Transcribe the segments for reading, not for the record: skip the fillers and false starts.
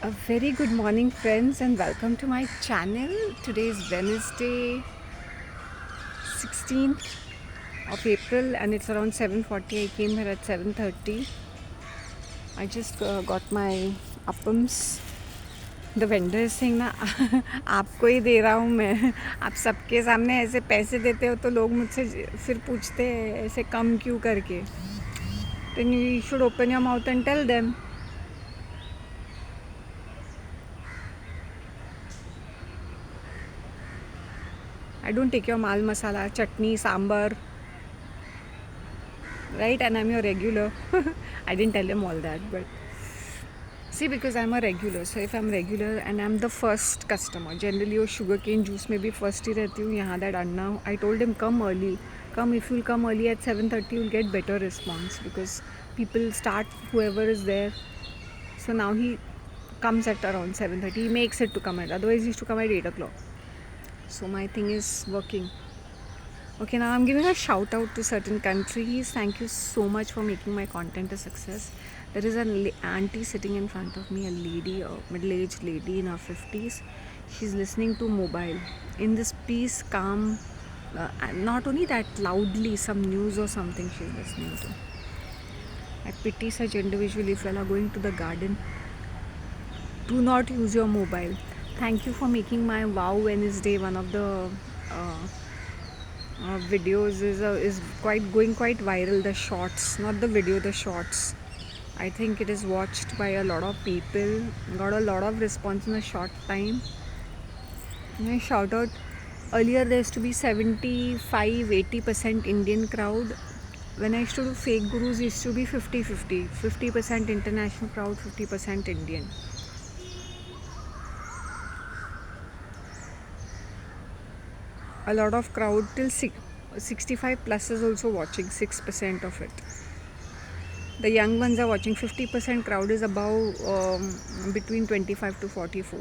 A very good morning, friends, and welcome to my channel. Today is Wednesday, 16th of April, and it's around 7:40. I came here at 7:30. I just got my appams. The vendor is saying ना आपको ही दे रहा हूँ मैं. आप सबके सामने ऐसे पैसे देते हो तो लोग मुझसे फिर पूछते हैं ऐसे कम क्यों करके. Then you should open your mouth and tell them. I don't take your mal masala, chutney, sambar, right? And I'm your regular. I didn't tell him all that, but see, because I'm a regular, so if I'm regular and I'm the first customer, generally वो sugarcane juice में भी first ही रहती हूँ. यहाँ that Anna, I told him come early. Come, if you'll come early at 7:30, you'll get better response because people start, whoever is there. So now he comes at around 7:30. He makes it to come at. Otherwise, he used to come at 8 o'clock. So my thing is working. Okay, now I'm giving a shout out to certain countries. Thank you so much for making my content a success. There is an auntie sitting in front of me, a lady, a middle-aged lady in her 50s. She's listening to mobile. In this peace, calm, not only that, loudly, some news or something she's listening to. I pity such individual. If you are going to the garden, do not use your mobile. Thank you for making my Wow Wednesday one of the videos is quite viral. The shorts, not the video, the shorts. I think it is watched by a lot of people. Got a lot of response in a short time. And I shout out. Earlier there used to be 75-80% Indian crowd. When I used to do fake gurus, it used to be 50-50. 50% international crowd, 50% Indian. A lot of crowd till 65 plus is also watching, 6% of it. The young ones are watching. 50% crowd is above between 25 to 44,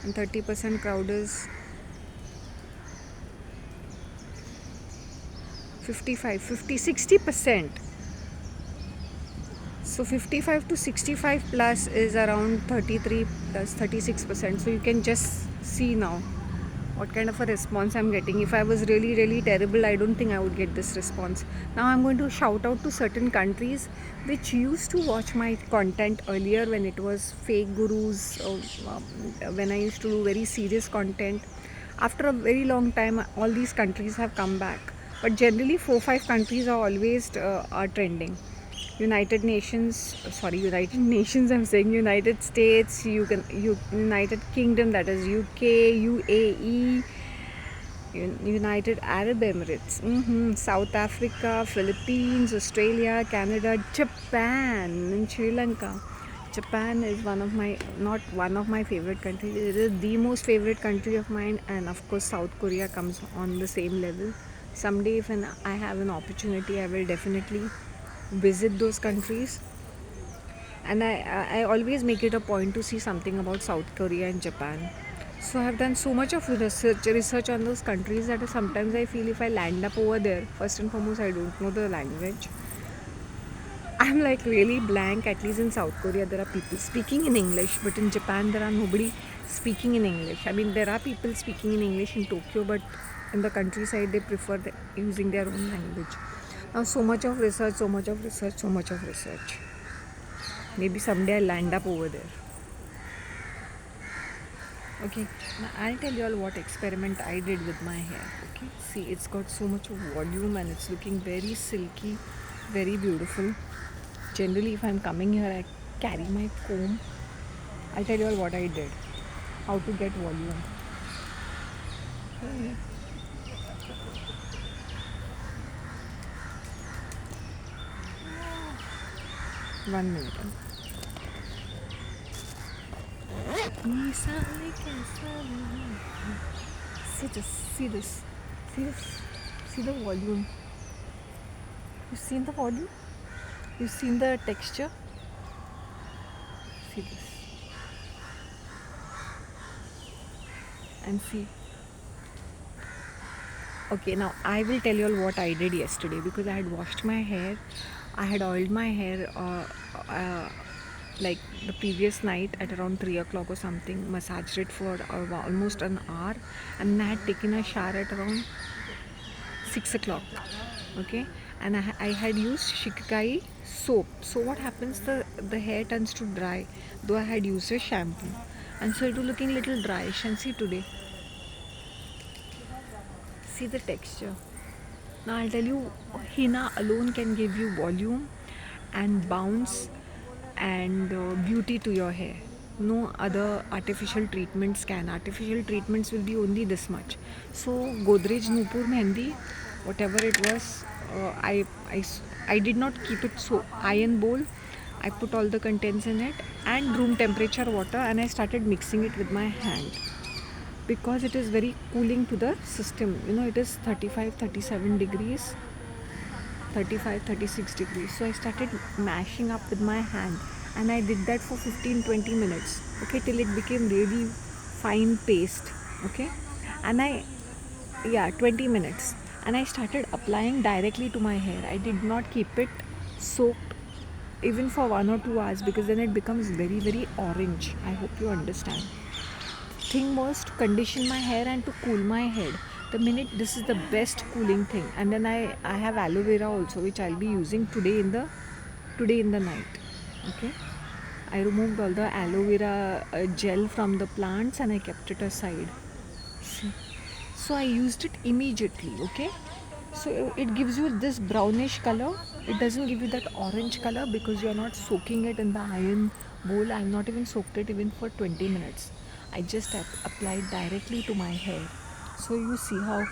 and 30% crowd is 55, 50, 60%. So 55 to 65 plus is around 33 plus 36%. So you can just see now what kind of a response I'm getting. If I was really terrible, I don't think I would get this response. Now I'm going to shout out to certain countries which used to watch my content earlier when it was fake gurus, or when I used to do very serious content. After a very long time, all these countries have come back, but generally 4-5 countries are always are trending. United Nations, I'm saying United States, United Kingdom, that is UK, UAE, United Arab Emirates, South Africa, Philippines, Australia, Canada, Japan, and Sri Lanka. Japan is not one of my favorite countries. It is the most favorite country of mine, and of course, South Korea comes on the same level. Someday, if I have an opportunity, I will definitely visit those countries. And I always make it a point to see something about South Korea and Japan. So I've done so much of research on those countries that sometimes I feel if I land up over there, first and foremost, I don't know the language. I'm like really blank. At least in South Korea, there are people speaking in English, but in Japan, there are nobody speaking in English. I mean, there are people speaking in English in Tokyo, but in the countryside, they prefer using their own language. Now, so much of research, so much of research, so much of research. Maybe someday I'll land up over there. Okay, now I'll tell you all what experiment I did with my hair. Okay, see, it's got so much volume and it's looking very silky, very beautiful. Generally, if I'm coming here, I carry my comb. I'll tell you all what I did, how to get volume. Okay. 1 minute. See this, see this, see this, see the volume. You've seen the volume? You've seen the texture? See this. And see. Okay, now I will tell you all what I did yesterday because I had washed my hair. I had oiled my hair like the previous night at around 3 o'clock or something, massaged it for almost an hour, and I had taken a shower at around 6 o'clock. Okay, and I had used Shikai soap. So what happens, the hair turns to dry, though I had used a shampoo, and so it was looking little dryish. And see today, see the texture. Now I'll tell you, henna alone can give you volume and bounce and beauty to your hair. No other artificial treatments can. Artificial treatments will be only this much. So Godrej Nupur Mehendi, whatever it was, I I did not keep it so iron bowl. I put all the contents in it and room temperature water, and I started mixing it with my hand because it is very cooling to the system. You know, it is 35-37 degrees, 35-36 degrees. So I started mashing up with my hand, and I did that for 15-20 minutes, okay, till it became really fine paste. Okay, and I, yeah, 20 minutes, and I started applying directly to my hair. I did not keep it soaked even for 1 or 2 hours, because then it becomes very very orange. I hope you understand. Thing was to condition my hair and to cool my head. The minute, this is the best cooling thing. And then I have aloe vera also, which I'll be using today in the night. Okay, I removed all the aloe vera gel from the plants and I kept it aside. See, so I used it immediately. Okay, so it gives you this brownish color. It doesn't give you that orange color because you are not soaking it in the iron bowl. I have not even soaked it even for 20 minutes. I just applied directly to my hair. So you see how.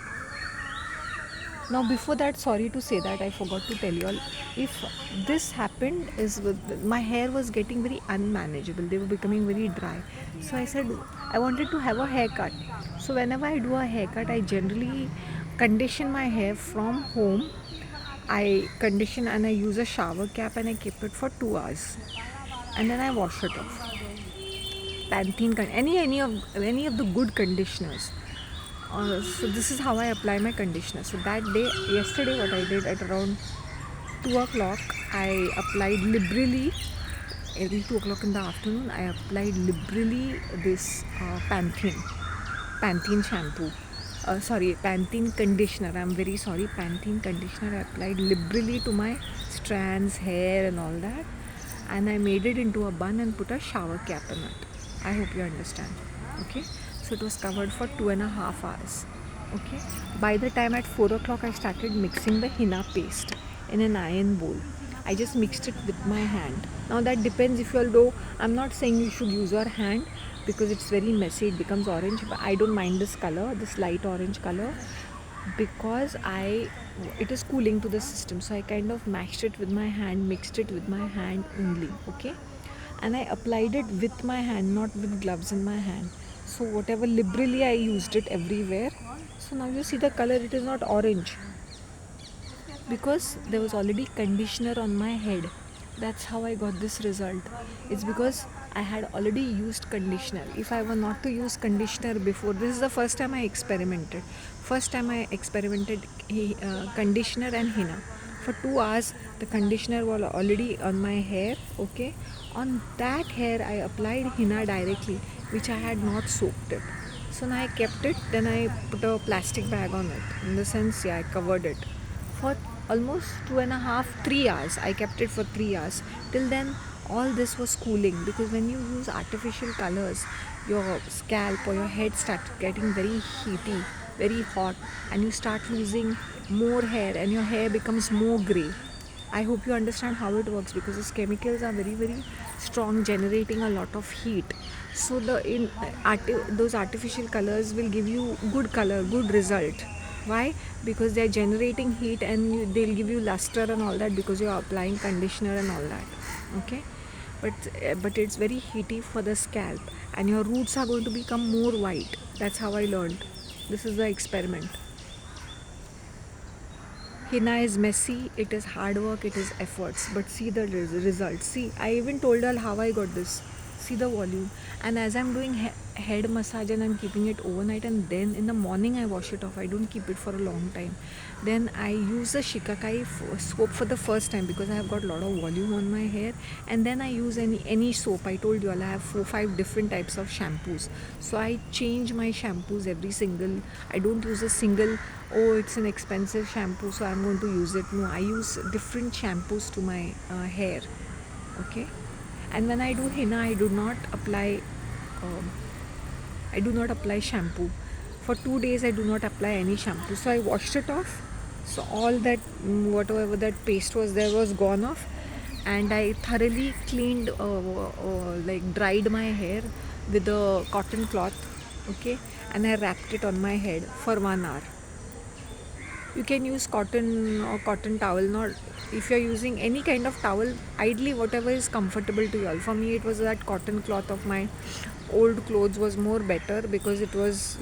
Now before that, sorry to say that I forgot to tell you all. If this happened, is with my hair was getting very unmanageable. They were becoming very dry. So I said I wanted to have a haircut. So whenever I do a haircut, I generally condition my hair from home. I condition and I use a shower cap and I keep it for 2 hours, and then I wash it off. Pantene, any of the good conditioners. So this is how I apply my conditioner. So that day, yesterday, what I did at around 2 o'clock, I applied liberally. Early 2 o'clock in the afternoon, I applied liberally this Pantene shampoo. Sorry, Pantene conditioner. I'm very sorry, Pantene conditioner. I applied liberally to my strands, hair, and all that, and I made it into a bun and put a shower cap in it. I hope you understand. Okay, so it was covered for 2.5 hours. Okay, by the time at 4 o'clock, I started mixing the henna paste in an iron bowl. I just mixed it with my hand. Now that depends if you all do. I'm not saying you should use your hand because it's very messy, it becomes orange, but I don't mind this color, this light orange color, because it is cooling to the system. So I kind of mashed it with my hand, mixed it with my hand only. Okay, and I applied it with my hand, not with gloves in my hand. So whatever liberally I used it everywhere. So now you see the color, it is not orange because there was already conditioner on my head. That's how I got this result. It's because I had already used conditioner. If I were not to use conditioner before, this is the first time I experimented. First time I experimented conditioner and henna. For 2 hours, the conditioner was already on my hair. Okay, on that hair I applied henna directly, which I had not soaked it. So now I kept it. Then I put a plastic bag on it. In the sense, yeah, I covered it for almost 2.5-3 hours. I kept it for 3 hours. Till then, all this was cooling, because when you use artificial colors, your scalp or your head starts getting very heaty, very hot, and you start losing more hair, and your hair becomes more grey. I hope you understand how it works, because these chemicals are very very strong, generating a lot of heat. So those artificial colors will give you good color, good result. Why? Because they are generating heat, and they'll give you luster and all that, because you are applying conditioner and all that. Okay, but it's very heaty for the scalp, and your roots are going to become more white. That's how I learned. This is the experiment. Henna is messy, it is hard work, it is efforts, but see the results. See, I even told her how I got this. See the volume. And as I'm doing head massage and I'm keeping it overnight, and then in the morning I wash it off. I don't keep it for a long time. Then I use the Shikakai soap for the first time because I have got a lot of volume on my hair. And then I use any soap. I told you all I have 4-5 different types of shampoos. So I change my shampoos every single. I don't use a single, oh it's an expensive shampoo so I'm going to use it. No, I use different shampoos to my hair. Okay. And when I do henna, um, I do not apply shampoo. For 2 days I do not apply any shampoo. So I washed it off. So all that whatever that paste was there was gone off, and I thoroughly cleaned, like dried my hair with a cotton cloth. Okay, and I wrapped it on my head for 1 hour. You can use cotton or cotton towel, not if you're using any kind of towel, ideally whatever is comfortable to you all. For me it was that cotton cloth of my old clothes was more better because it was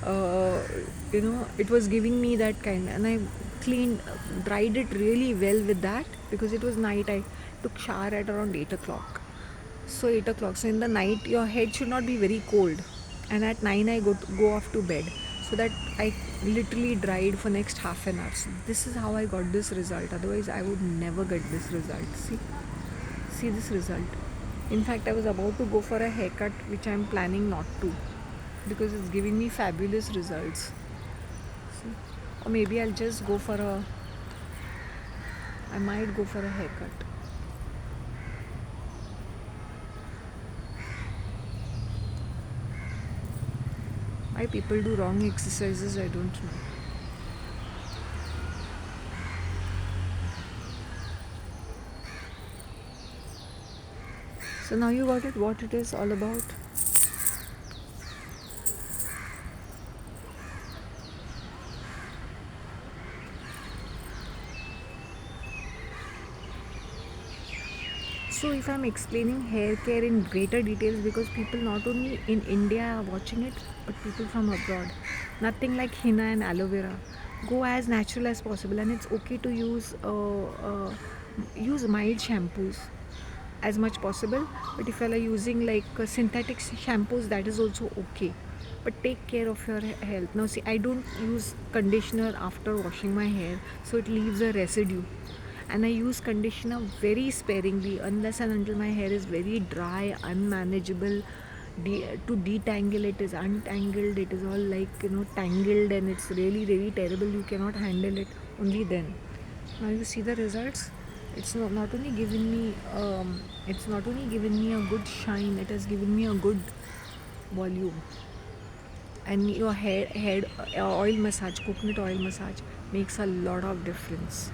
uh, it was giving me that kind, and I cleaned, dried it really well with that because it was night. I took shower at around 8 o'clock. So 8 o'clock, so in the night your head should not be very cold, and at 9 I go off to bed, so that I literally dried for next half an hour. So this is how I got this result. Otherwise I would never get this result. See this result. In fact, I was about to go for a haircut, which I'm planning not to because it's giving me fabulous results. See? Or maybe I might go for a haircut. Why people do wrong exercises, I don't know. So now you got it, what it is all about. So if I'm explaining hair care in greater details, because people not only in India are watching it, but people from abroad. Nothing like henna and aloe vera. Go as natural as possible, and it's okay to use mild shampoos as much possible. But if you are using like synthetic shampoos, that is also okay. But take care of your health. Now see, I don't use conditioner after washing my hair, so it leaves a residue, and I use conditioner very sparingly unless and until my hair is very dry, unmanageable. To detangle it is untangled, it is all like tangled, and it's really really terrible. You cannot handle it. Only then. Now you see the results. It's not only given me a good shine. It has given me a good volume. And your head oil massage, coconut oil massage makes a lot of difference.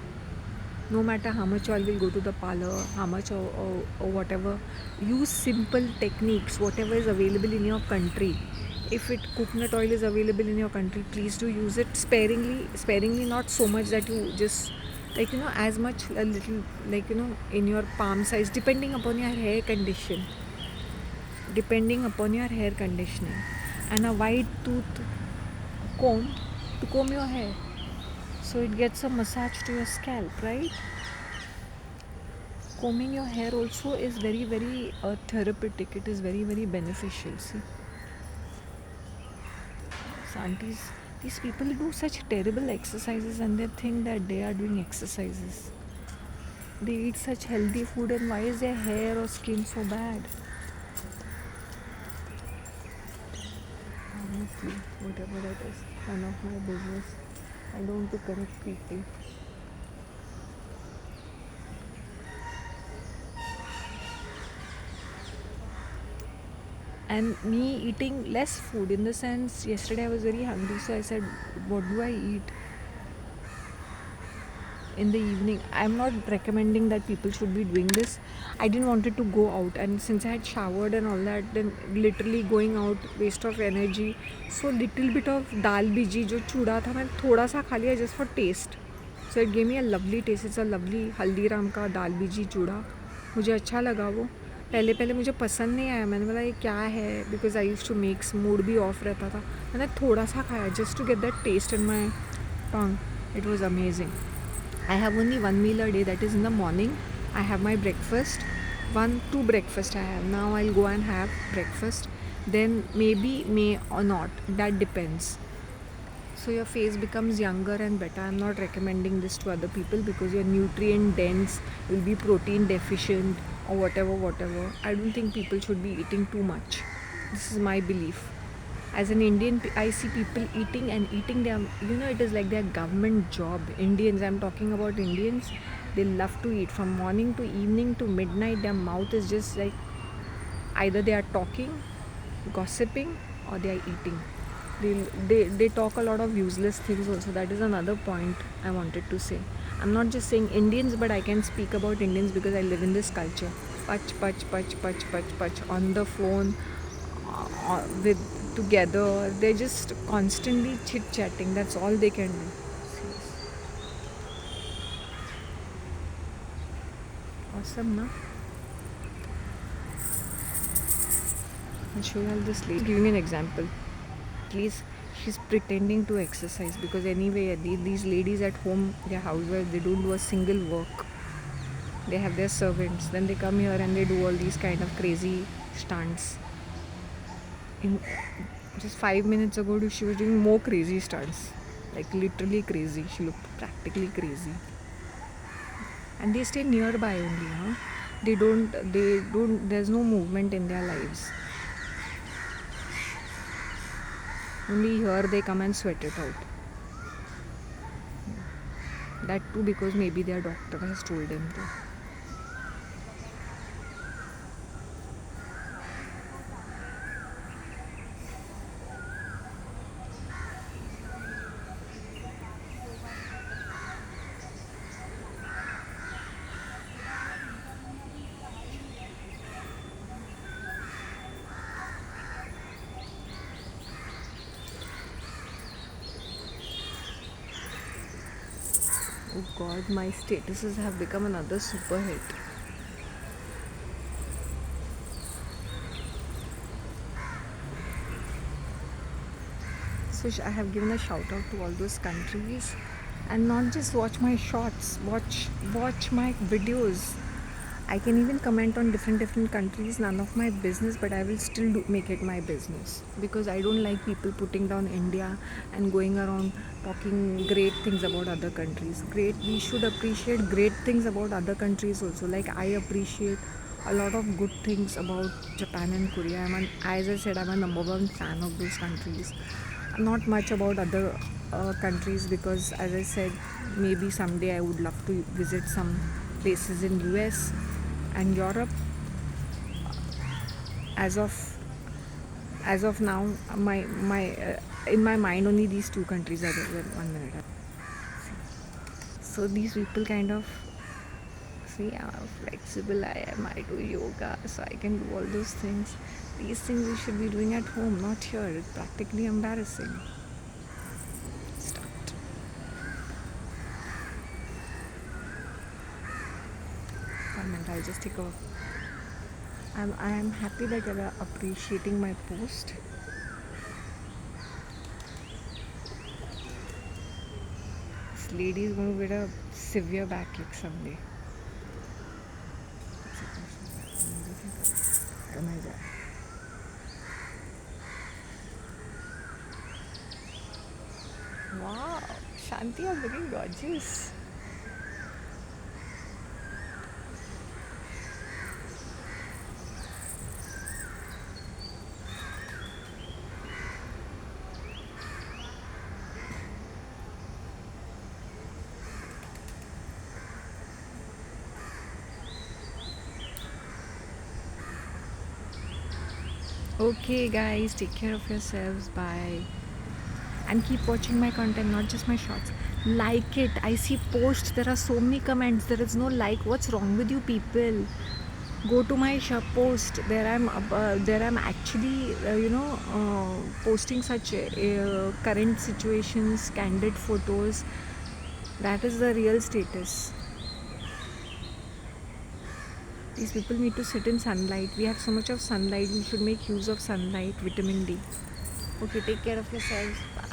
No matter how much oil will go to the parlor, how much or whatever, use simple techniques, whatever is available in your country. If coconut oil is available in your country, please do use it sparingly, not so much that you just as much, a little, in your palm size, depending upon your hair condition, and a wide tooth comb to comb your hair, so it gets a massage to your scalp, right? Combing your hair also is very very therapeutic. It is very very beneficial. See, so aunties, these people do such terrible exercises and they think that they are doing exercises. They eat such healthy food, and why is their hair or skin so bad? Honestly, whatever that is, none of my business. I don't to correct people. And me eating less food, in the sense, yesterday I was very hungry, so I said, what do I eat in the evening? I'm not recommending that people should be doing this. I didn't want to go out, and since I had showered and all that, then literally going out, waste of energy. So little bit of dal biji जो चूड़ा था, मैं थोड़ा सा खा लिया just for taste. So it gave me a lovely taste. It's a lovely Haldiram का दाल बीजी चूड़ा. मुझे अच्छा लगा वो. पहले मुझे पसंद नहीं आया. मैंने बोला ये क्या है, because I use to makes mood भी ऑफ रहता था. मैंने थोड़ा सा खाया just to get that taste in my tongue. It was amazing. I have only one meal a day, that is in the morning. I have my breakfast, one, two breakfast I have. Now I'll go and have breakfast. Then maybe may or not. That depends. So your face becomes younger and better. I'm not recommending this to other people because you're nutrient dense, you'll be protein deficient or whatever. I don't think people should be eating too much. This is my belief. As an Indian, I see people eating and eating them. It is like their government job. Indians, I'm talking about Indians, they love to eat from morning to evening to midnight. Their mouth is just like either they are talking, gossiping, or they are eating. They talk a lot of useless things also. That is another point I wanted to say. I'm not just saying Indians, but I can speak about Indians because I live in this culture. Pach on the phone, with together. They're just constantly chit chatting. That's all they can do. Awesome, na? I'll show you all this lady. Giving an example. Please, she's pretending to exercise because anyway, these ladies at home, they're housewives, they don't do a single work. They have their servants. Then they come here and they do all these kind of crazy stunts. In just 5 minutes ago, she was doing more crazy stunts, like literally crazy. She looked practically crazy. And they stay nearby only, huh? They don't, there's no movement in their lives. Only here they come and sweat it out. That too because maybe their doctor has told them to. Oh god, my statuses have become another super hit. So I have given a shout out to all those countries, and not just watch my shots, watch my videos. I can even comment on different countries, none of my business, but I will still make it my business because I don't like people putting down India and going around talking great things about other countries. We should appreciate great things about other countries also. Like I appreciate a lot of good things about Japan and Korea. As I said, I'm a number one fan of those countries. Not much about other countries because, as I said, maybe someday I would love to visit some places in US and Europe. As of now, my in my mind only these two countries are there. 1 minute. So these people kind of see how flexible I am. I do yoga, so I can do all those things. These things we should be doing at home, not here. It's practically embarrassing. Start. 1 minute. I'll just take a. I am happy that you are appreciating my post. This lady is going to get a severe backache someday. Wow, Shanti, you're looking gorgeous. Okay, guys, take care of yourselves. Bye. And keep watching my content, not just my shorts. Like it. I see posts, there are so many comments. There is no like. What's wrong with you people? Go to my post. There I'm actually posting such current situations, candid photos. That is the real status. These people need to sit in sunlight. We have so much of sunlight. We should make use of sunlight, vitamin D. Okay, take care of yourselves. Bye.